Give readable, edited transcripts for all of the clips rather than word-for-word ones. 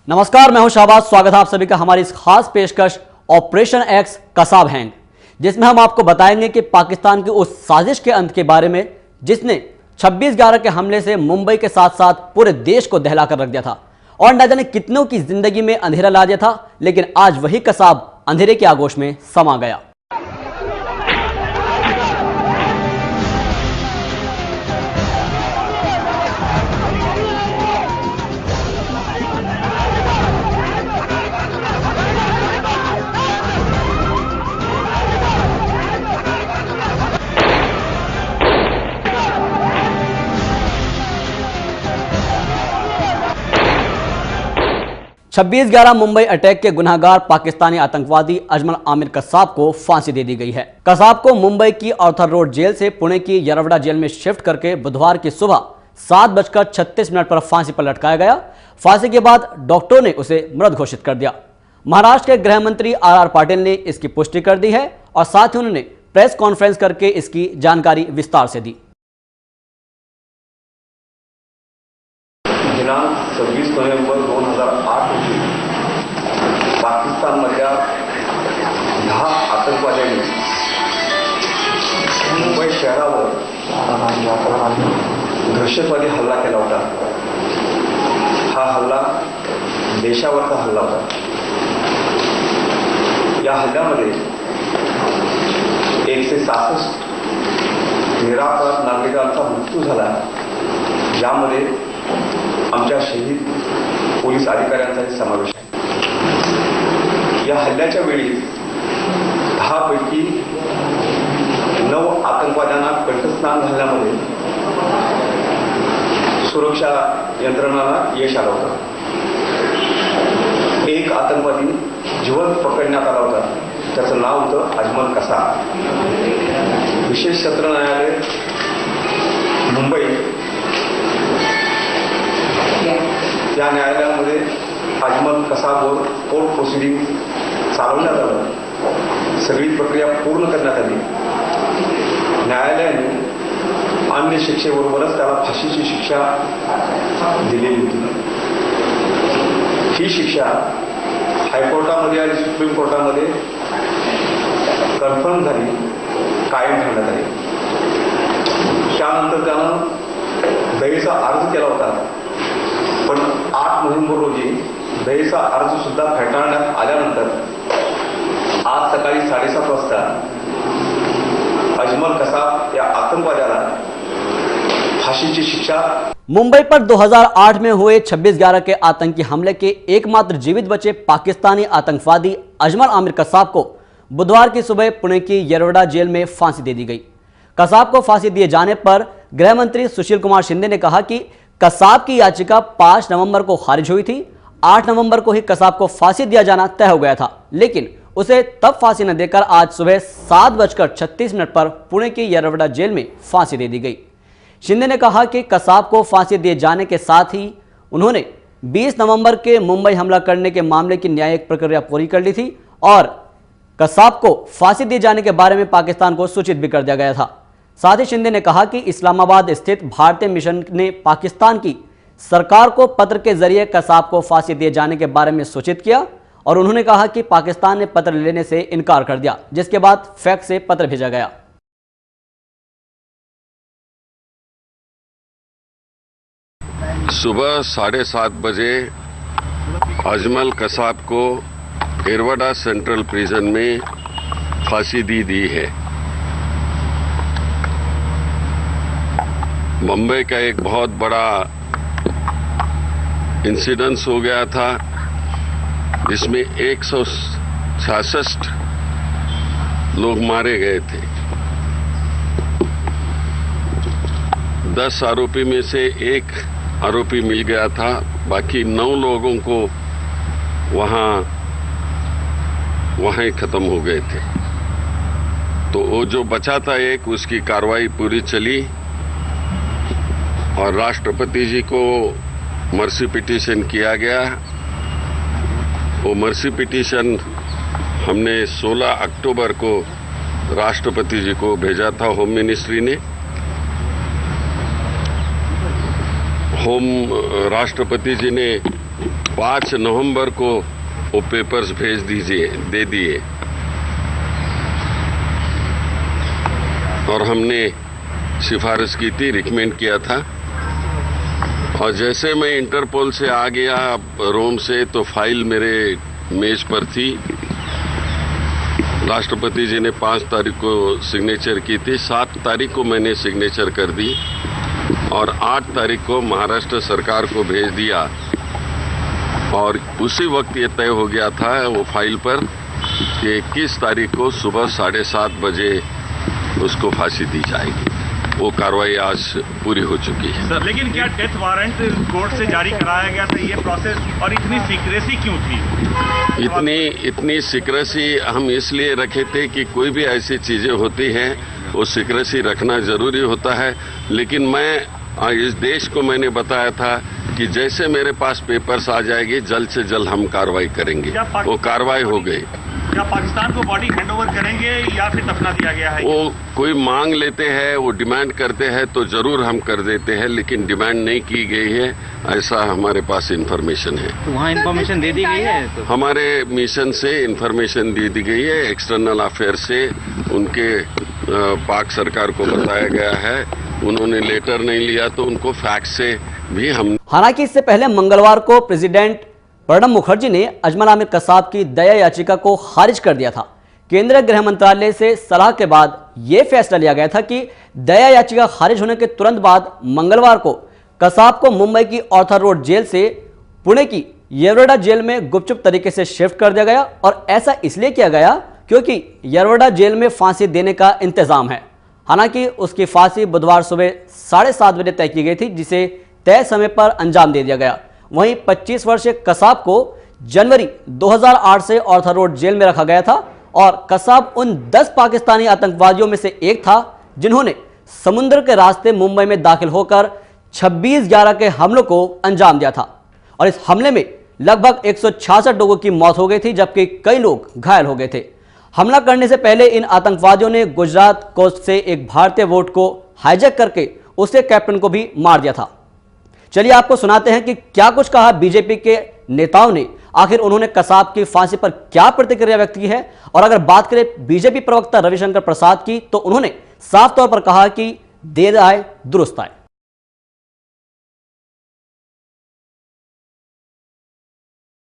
नमस्कार, मैं हूं शाहबाज। स्वागत है आप सभी का हमारी इस खास पेशकश ऑपरेशन एक्स कसाब हैंग, जिसमें हम आपको बताएंगे कि पाकिस्तान की उस साजिश के अंत के बारे में जिसने 26/11 के हमले से मुंबई के साथ साथ पूरे देश को दहला कर रख दिया था और न जाने कितनों की जिंदगी में अंधेरा ला दिया था। लेकिन आज वही कसाब अंधेरे के आगोश में समा गया। छब्बीस 11 मुंबई अटैक के गुनहगार पाकिस्तानी आतंकवादी अजमल आमिर कसाब को फांसी दे दी गई है। कसाब को मुंबई की ऑर्थर रोड जेल से पुणे की यरवड़ा जेल में शिफ्ट करके बुधवार की सुबह 7:36 पर फांसी पर लटकाया गया। फांसी के बाद डॉक्टरों ने उसे मृत घोषित कर दिया। महाराष्ट्र के गृह मंत्री आर पाटिल ने इसकी पुष्टि कर दी है और साथ ही उन्होंने प्रेस कॉन्फ्रेंस करके इसकी जानकारी विस्तार से दी। दिनांक 26 नोव्हेंबर 2008 रोजी पाकिस्तानमधल्या 10 आतंकवाद्यांनी मुंबई शहरावर दहशतवादी हल्ला केला होता। हा हल्ला देशावरचा हल्ला होता। या हल्ल्यामध्ये 166 निरपराध नागरिकांचा मृत्यू झाला, ज्यामध्ये आमच्या शहीद पोलीस अधिकाऱ्यांचाही समावेश आहे। या हल्ल्याच्या वेळी 10 पैकी 9 आतंकवाद्यांना कंठस्नान घालण्यामध्ये सुरक्षा यंत्रणांना यश आलं होतं। एक आतंकवादी जिवंत पकडण्यात आला होता, त्याचं नाव होतं अजमल कसाब। विशेष सत्र न्यायालय मुंबई या न्यायालयामध्ये अजमल कसाबवर कोर्ट प्रोसिडिंग चालवण्यात आलं। सगळी प्रक्रिया पूर्ण करण्यात आली। न्यायालयाने अन्य शिक्षेबरोबरच त्याला फाशीची शिक्षा दिलेली होती। ही शिक्षा हायकोर्टामध्ये आणि सुप्रीम कोर्टामध्ये कन्फर्म झाली, कायम ठेवण्यात आली। त्यानंतर त्यानं दयेचा अर्ज केला होता, पण 8 नोव्हेंबर रोजी दयेचा अर्ज सुद्धा फेटाळण्यात आल्यानंतर आज सकाळी 7:30 वाजता अजमल कसाब या आतंकवाद्याला फांसी शिक्षा। मुंबई पर 2008 में हुए 26/11 के आतंकी हमले के एकमात्र जीवित बचे पाकिस्तानी आतंकवादी अजमल आमिर कसाब को बुधवार की सुबह पुणे की यरवड़ा जेल में फांसी दे दी गई। कसाब को फांसी दिए जाने पर गृह मंत्री सुशील कुमार शिंदे ने कहा कि कसाब की याचिका 5 नवंबर को खारिज हुई थी। 8 नवंबर को ही कसाब को फांसी दिया जाना तय हो गया था, लेकिन उसे तब फांसी न देकर आज सुबह 7:36 पर पुणे की यरवड़ा जेल में फांसी दे दी गई। शिंदे ने कहा कि कसाब को फांसी दिए जाने के साथ ही उन्होंने 20 नवंबर के मुंबई हमला करने के मामले की न्यायिक प्रक्रिया पूरी कर ली थी और कसाब को फांसी दिए जाने के बारे में पाकिस्तान को सूचित भी कर दिया गया था। साथ ही शिंदे ने कहा कि इस्लामाबाद स्थित भारतीय मिशन ने पाकिस्तान की सरकार को पत्र के जरिए कसाब को फांसी दिए जाने के बारे में सूचित किया और उन्होंने कहा कि पाकिस्तान ने पत्र लेने से इनकार कर दिया, जिसके बाद फैक्स से पत्र भेजा गया। सुबह 7:30 बजे अजमल कसाब को यरवड़ा सेंट्रल प्रिजन में फांसी दी है। मुंबई का एक बहुत बड़ा इंसिडेंस हो गया था, जिसमें 166 लोग मारे गए थे। 10 आरोपी में से एक आरोपी मिल गया था, बाकी 9 लोगों को वहाँ ही खत्म हो गए थे। तो वो जो बचा था एक, उसकी कार्रवाई पूरी चली और राष्ट्रपति जी को मर्सी पिटीशन किया गया। वो मर्सी पिटीशन हमने 16 अक्टूबर को राष्ट्रपति जी को भेजा था, होम मिनिस्ट्री ने। होम राष्ट्रपति जी ने 5 नवंबर को वो पेपर्स दे दिए और हमने सिफारिश की थी, रिकमेंड किया था। और जैसे मैं इंटरपोल से आ गया रोम से, तो फाइल मेरे मेज पर थी। राष्ट्रपति जी ने 5 तारीख को सिग्नेचर की थी, 7 तारीख को मैंने सिग्नेचर कर दी और 8 तारीख को महाराष्ट्र सरकार को भेज दिया। और उसी वक्त ये तय हो गया था वो फाइल पर कि 21 तारीख को सुबह 7:30 बजे उसको फांसी दी जाएगी। वो कार्रवाई आज पूरी हो चुकी है। सर, लेकिन क्या डेथ वारंट कोर्ट से जारी कराया गया था ये प्रोसेस, और इतनी सीक्रेसी क्यों थी? इतनी सीक्रेसी हम इसलिए रखे थे कि कोई भी ऐसी चीजें होती हैं वो सीक्रेसी रखना जरूरी होता है। लेकिन मैं इस देश को मैंने बताया था कि जैसे मेरे पास पेपर्स आ जाएगी जल्द से जल्द हम कार्रवाई करेंगे। वो कार्रवाई हो गई। क्या पाकिस्तान को बॉडी हैंडओवर करेंगे या फिर दफना दिया गया है? वो कोई मांग लेते हैं, वो डिमांड करते हैं तो जरूर हम कर देते हैं, लेकिन डिमांड नहीं की गई है, ऐसा हमारे पास इंफॉर्मेशन है। तो वहाँ इंफॉर्मेशन दे दी गई है? तो हमारे मिशन से इंफॉर्मेशन दे दी गई है, एक्सटर्नल अफेयर से उनके पाक सरकार को बताया गया है। उन्होंने लेटर नहीं लिया तो उनको फैक्स से भी हम। हालांकि इससे पहले मंगलवार को प्रेसिडेंट प्रणब मुखर्जी ने अजमल आमिर कसाब की दया याचिका को खारिज कर दिया था। केंद्रीय गृह मंत्रालय से सलाह के बाद यह फैसला लिया गया था कि दया याचिका खारिज होने के तुरंत बाद मंगलवार को कसाब को मुंबई की ऑर्थर रोड जेल से पुणे की येरवडा जेल में गुपचुप तरीके से शिफ्ट कर दिया गया। और ऐसा इसलिए किया गया क्योंकि येरवडा जेल में फांसी देने का इंतजाम है। हालांकि उसकी फांसी बुधवार सुबह 7:30 बजे तय की गई थी, जिसे तय समय पर अंजाम दे दिया गया। वहीं 25 वर्षीय कसाब को जनवरी 2008 से ऑर्थर रोड जेल में रखा गया था और कसाब उन 10 पाकिस्तानी आतंकवादियों में से एक था जिन्होंने समुद्र के रास्ते मुंबई में दाखिल होकर 26/11 के हमलों को अंजाम दिया था। और इस हमले में लगभग 166 लोगों की मौत हो गई थी, जबकि कई लोग घायल हो गए थे। हमला करने से पहले इन आतंकवादियों ने गुजरात कोस्ट से एक भारतीय बोट को हाईजैक करके उसके कैप्टन को भी मार दिया था। चलिए आपको सुनाते हैं कि क्या कुछ कहा बीजेपी के नेताओं ने। आखिर उन्होंने कसाब की फांसी पर क्या प्रतिक्रिया व्यक्त की है। और अगर बात करें बीजेपी प्रवक्ता रविशंकर प्रसाद की, तो उन्होंने साफ तौर पर कहा कि देर आए दुरुस्त आए।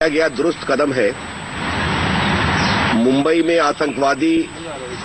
गया दुरुस्त कदम है। मुंबई में आतंकवादी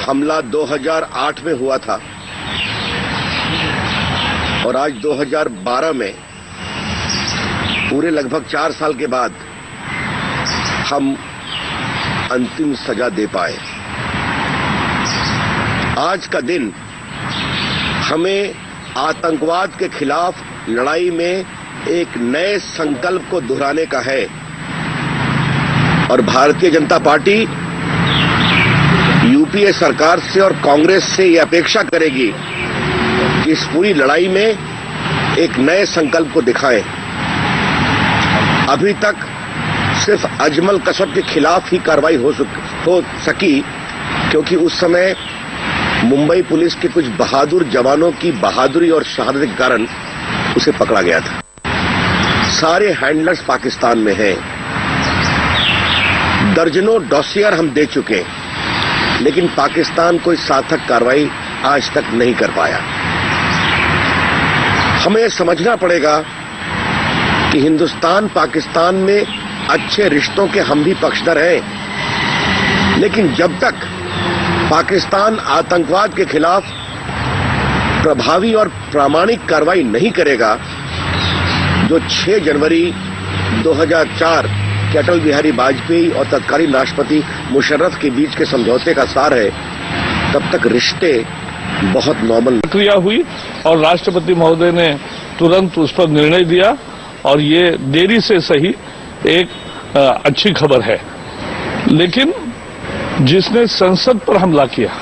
हमला 2008 में हुआ था और आज 2012 में पूरे लगभग 4 साल के बाद हम अंतिम सजा दे पाए। आज का दिन हमें आतंकवाद के खिलाफ लड़ाई में एक नए संकल्प को दोहराने का है और भारतीय जनता पार्टी यूपीए सरकार से और कांग्रेस से यह अपेक्षा करेगी कि इस पूरी लड़ाई में एक नए संकल्प को दिखाएं। अभी तक सिर्फ अजमल कसाब के खिलाफ ही कार्रवाई हो सकी क्योंकि उस समय मुंबई पुलिस के कुछ बहादुर जवानों की बहादुरी और शहादत के कारण उसे पकड़ा गया था। सारे हैंडलर्स पाकिस्तान में हैं। दर्जनों डॉसियर हम दे चुके, लेकिन पाकिस्तान कोई सार्थक कार्रवाई आज तक नहीं कर पाया। हमें समझना पड़ेगा कि हिंदुस्तान पाकिस्तान में अच्छे रिश्तों के हम भी पक्षधर हैं, लेकिन जब तक पाकिस्तान आतंकवाद के खिलाफ प्रभावी और प्रामाणिक कार्रवाई नहीं करेगा, जो 6 जनवरी 2004 के अटल बिहारी वाजपेयी और तत्कालीन राष्ट्रपति मुशर्रफ के बीच के समझौते का सार है, तब तक रिश्ते बहुत नॉर्मल प्रक्रिया हुई और राष्ट्रपति महोदय ने तुरंत उस पर निर्णय दिया और ये देरी से सही एक अच्छी खबर है। लेकिन जिसने संसद पर हमला किया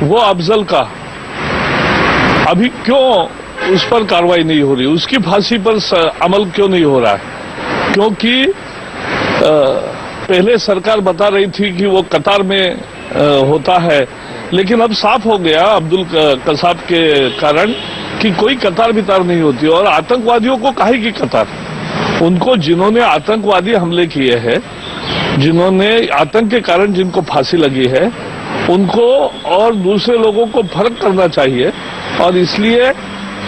वो अफजल का, अभी क्यों उस पर कार्रवाई नहीं हो रही, उसकी फांसी पर अमल क्यों नहीं हो रहा है? क्योंकि पहले सरकार बता रही थी कि वो कतार में होता है, लेकिन अब साफ हो गया अब्दुल कसाब के कारण कि कोई कतार बितार नहीं होती और आतंकवादियों को काहे की कतार। उनको जिन्होंने आतंकवादी हमले किए हैं, जिन्होंने आतंक के कारण जिनको फांसी लगी है, उनको और दूसरे लोगों को फर्क करना चाहिए। और इसलिए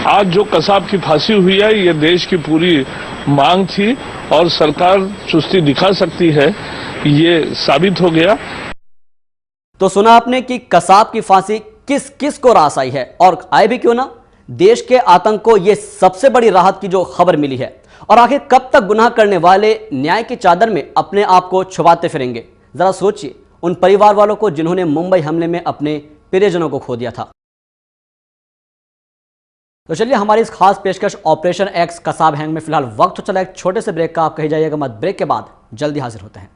आज जो कसाब की फांसी हुई है, ये देश की पूरी मांग थी और सरकार चुस्ती दिखा सकती है, ये साबित हो गया। तो सुना आपने कि कसाब की फांसी किस किस को रास आई है, और आए भी क्यों ना, देश के आतंक को यह सबसे बड़ी राहत की जो खबर मिली है। और आखिर कब तक गुनाह करने वाले न्याय की चादर में अपने आप को छुपाते फिरेंगे? जरा सोचिए उन परिवार वालों को जिन्होंने मुंबई हमले में अपने प्रियजनों को खो दिया था। तो चलिए हमारी इस खास पेशकश ऑपरेशन एक्स कसाब हैंग में फिलहाल वक्त तो चला एक छोटे से ब्रेक का। आप कही जाइएगा मत, ब्रेक के बाद जल्दी हाजिर होते हैं।